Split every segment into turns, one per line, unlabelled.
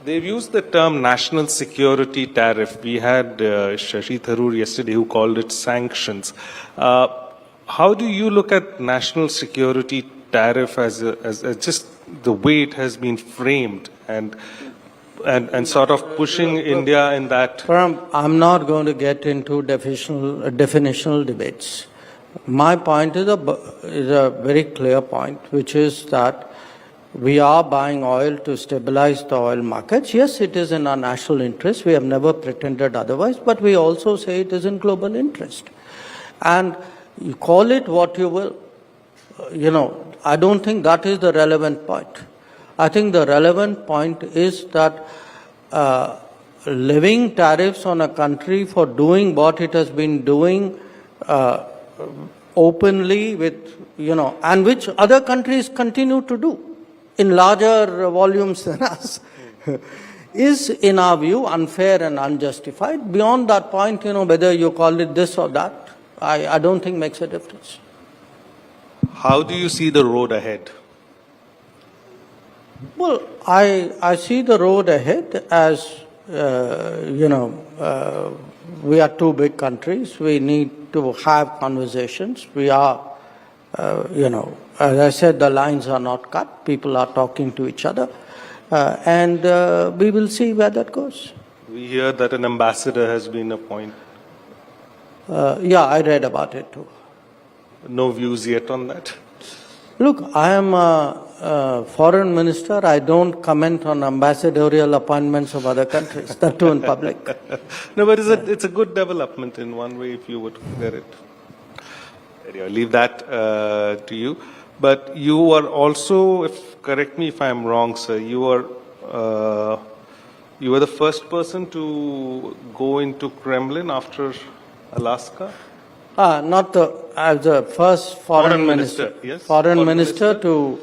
They've used the term national security tariff. We had Shashi Tharoor yesterday who called it sanctions. How do you look at national security tariff as just the way it has been framed and sort of pushing India in that?
I'm not going to get into definitional debates. My point is a very clear point, which is that we are buying oil to stabilize the oil markets. Yes, it is in our national interest. We have never pretended otherwise, but we also say it is in global interest. And you call it what you will, I don't think that is the relevant point. I think the relevant point is that levying tariffs on a country for doing what it has been doing openly with, and which other countries continue to do in larger volumes than us, is, in our view, unfair and unjustified. Beyond that point, whether you call it this or that, I don't think makes a difference.
How do you see the road ahead?
Well, I see the road ahead as, we are two big countries. We need to have conversations. We are, as I said, the lines are not cut. People are talking to each other. And we will see where that goes.
We hear that an ambassador has been appointed.
Yeah, I read about it too.
No views yet on that?
Look, I am a foreign minister. I don't comment on ambassadorial appointments of other countries, that too in public.
No, but it's a good development in one way if you would consider it. I'll leave that to you. But you were also, correct me if I'm wrong, sir, you were the first person to go into Kremlin after Alaska?
Not as the first foreign minister.
Yes.
Foreign minister to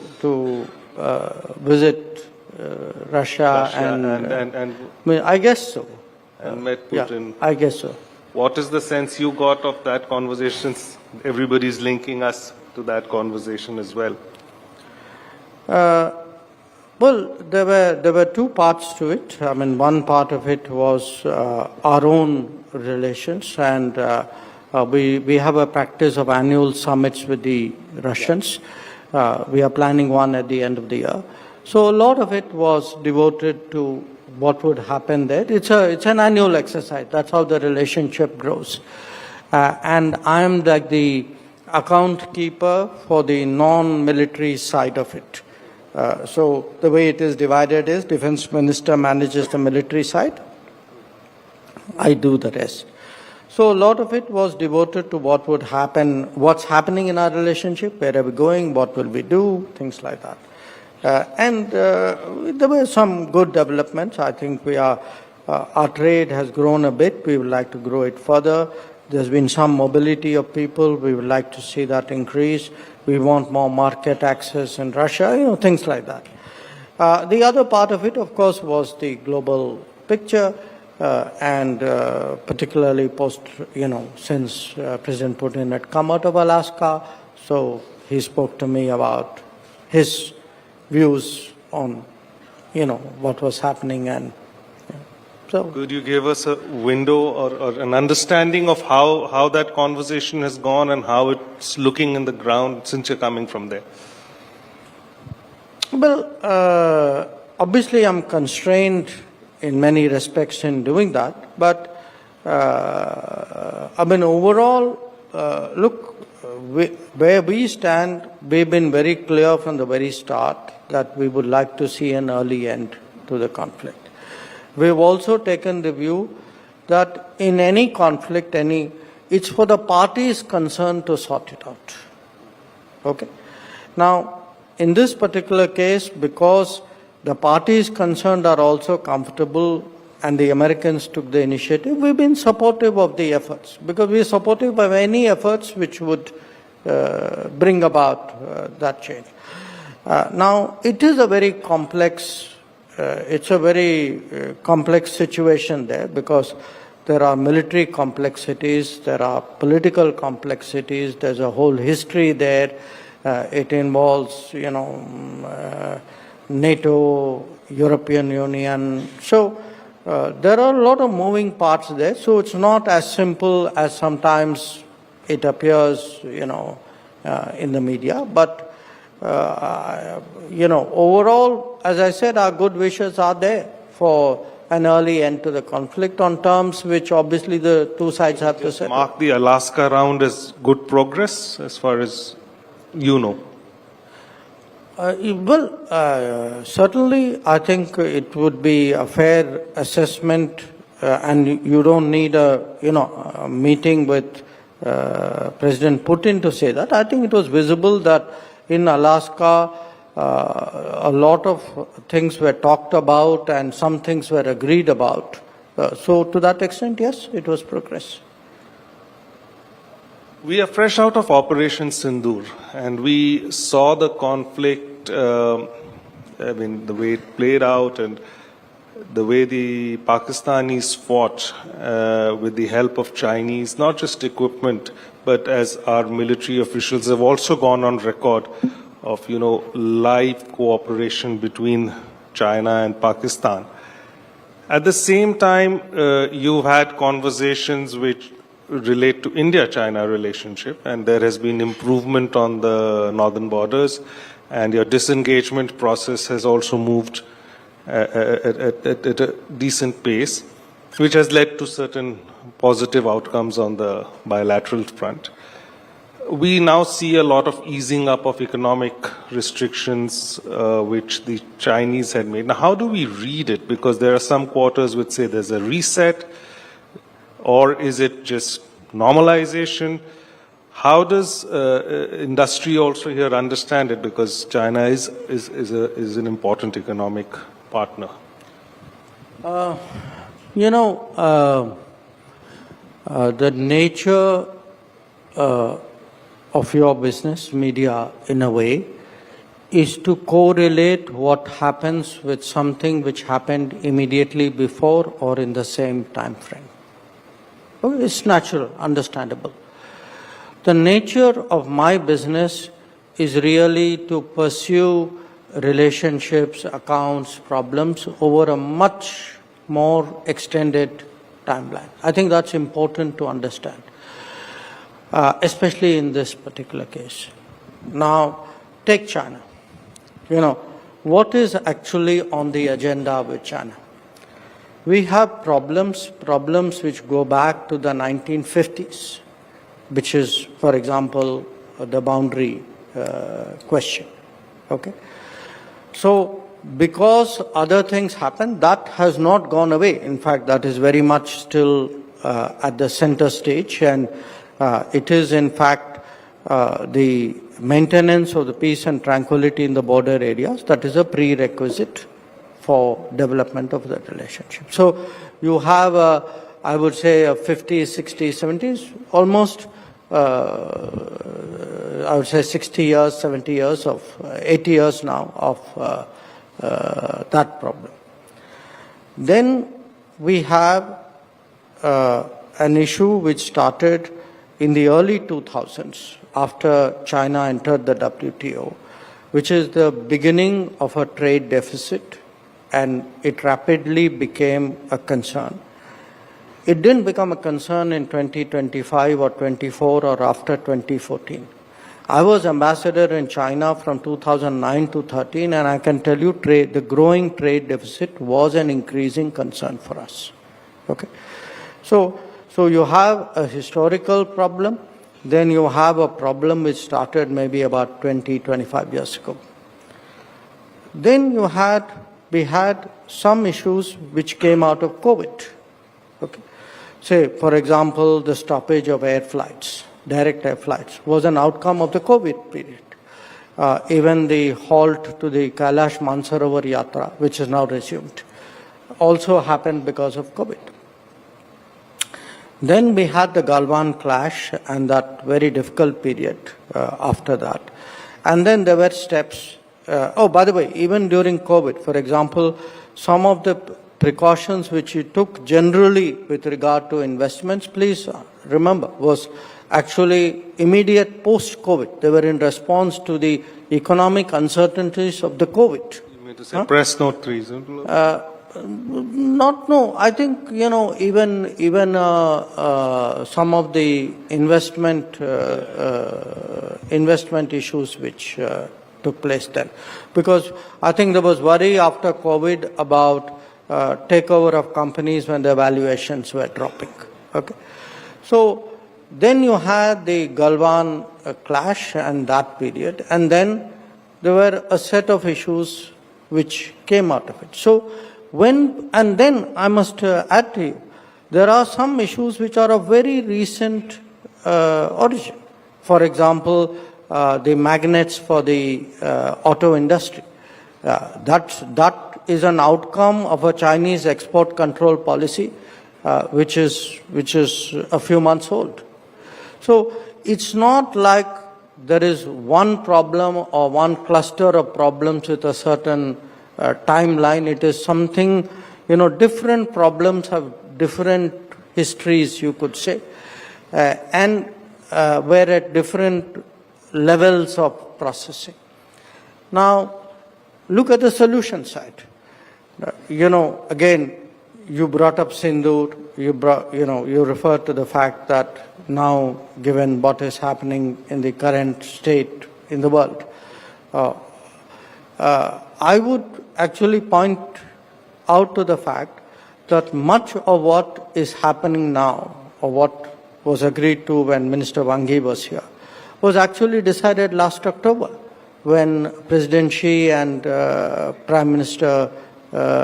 visit Russia and I guess so.
And met Putin.
Yeah, I guess so.
What is the sense you got of that conversation? Everybody's linking us to that conversation as well.
Well, there were two parts to it. I mean, one part of it was our own relations, and we have a practice of annual summits with the Russians. We are planning one at the end of the year. So a lot of it was devoted to what would happen there. It's an annual exercise. That's how the relationship grows. And I'm like the account keeper for the non-military side of it. So the way it is divided is defense minister manages the military side. I do the rest. So a lot of it was devoted to what would happen, what's happening in our relationship, where are we going, what will we do, things like that. And there were some good developments. I think our trade has grown a bit. We would like to grow it further. There's been some mobility of people. We would like to see that increase. We want more market access in Russia, things like that. The other part of it, of course, was the global picture. And particularly since President Putin had come out of Alaska, so he spoke to me about his views on, what was happening. And so,
could you give us a window or an understanding of how that conversation has gone and how it's looking in the ground since you're coming from there?
Well, obviously I'm constrained in many respects in doing that, but overall, look, where we stand, we've been very clear from the very start that we would like to see an early end to the conflict. We've also taken the view that in any conflict, it's for the parties concerned to sort it out. Okay? Now, in this particular case, because the parties concerned are also comfortable and the Americans took the initiative, we've been supportive of the efforts, because we're supportive of any efforts which would bring about that change. Now, it is a very complex situation there, because there are military complexities, there are political complexities, there's a whole history there. It involves, NATO, European Union. So there are a lot of moving parts there. So it's not as simple as sometimes it appears, in the media. But, overall, as I said, our good wishes are there for an early end to the conflict on terms which obviously the two sides have to settle.
Mark the Alaska round as good progress as far as you know?
Certainly, I think it would be a fair assessment, and you don't need a meeting with President Putin to say that. I think it was visible that in Alaska, a lot of things were talked about and some things were agreed about. So to that extent, yes, it was progress.
We are fresh out of Operation Sindoor, and we saw the conflict, the way it played out and the way the Pakistanis fought with the help of Chinese, not just equipment, but as our military officials have also gone on record of, live cooperation between China and Pakistan. At the same time, you've had conversations which relate to India-China relationship, and there has been improvement on the northern borders, and your disengagement process has also moved at a decent pace, which has led to certain positive outcomes on the bilateral front. We now see a lot of easing up of economic restrictions which the Chinese had made. Now, how do we read it? Because there are some quarters which say there's a reset, or is it just normalization? How does industry also here understand it? Because China is an important economic partner.
The nature of your business, media, in a way, is to correlate what happens with something which happened immediately before or in the same time frame. It's natural, understandable. The nature of my business is really to pursue relationships, accounts, problems over a much more extended timeline. I think that's important to understand, especially in this particular case. Now, take China. What is actually on the agenda with China? We have problems which go back to the 1950s, which is, for example, the boundary question. Okay? So, because other things happen, that has not gone away. In fact, that is very much still at the center stage, and it is, in fact, the maintenance of the peace and tranquility in the border areas that is a prerequisite for development of the relationship. So you have, I would say, a 50s, 60s, 70s, almost, I would say 60 years, 70 years of, 80 years now of that problem. Then we have an issue which started in the early 2000s after China entered the WTO, which is the beginning of a trade deficit, and it rapidly became a concern. It didn't become a concern in 2025 or 24 or after 2014. I was ambassador in China from 2009 to 13, and I can tell you the growing trade deficit was an increasing concern for us. Okay, so you have a historical problem, then you have a problem which started maybe about 20, 25 years ago. Then we had some issues which came out of COVID. Okay. Say, for example, the stoppage of air flights, direct air flights, was an outcome of the COVID period. Even the halt to the Kailash Mansarovar Yatra, which is now resumed, also happened because of COVID. Then we had the Galwan clash and that very difficult period after that. And then there were steps. By the way, even during COVID, for example, some of the precautions which we took generally with regard to investments, please remember, was actually immediate post-COVID. They were in response to the economic uncertainties of the COVID.
to say press note reason?
No. I think, even some of the investment issues which took place then. Because I think there was worry after COVID about takeover of companies when their valuations were dropping. Okay. So then you had the Galwan clash and that period, and then there were a set of issues which came out of it. So and then I must add to you, there are some issues which are of very recent origin. For example, the magnets for the auto industry. That is an outcome of a Chinese export control policy, which is a few months old. So it's not like there is one problem or one cluster of problems with a certain timeline. It is something, different problems have different histories, you could say, and were at different levels of processing. Now, look at the solution side. Again, you brought up Sindoor. You referred to the fact that now, given what is happening in the current state in the world, I would actually point out to the fact that much of what is happening now, or what was agreed to when Minister Wangui was here, was actually decided last October when President Xi and Prime Minister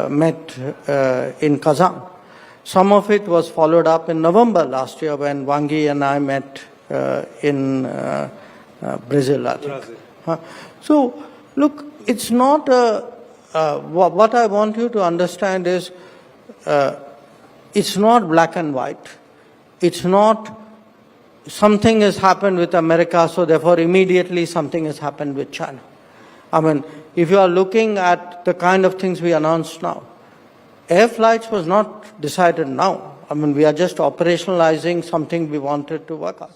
met in Kazan. Some of it was followed up in November last year when Wangui and I met in Brazil, I think. So, look, it's not what I want you to understand is it's not black and white. It's not something has happened with America, so therefore immediately something has happened with China. I mean, if you are looking at the kind of things we announced now, air flights was not decided now. I mean, we are just operationalizing something we wanted to work on.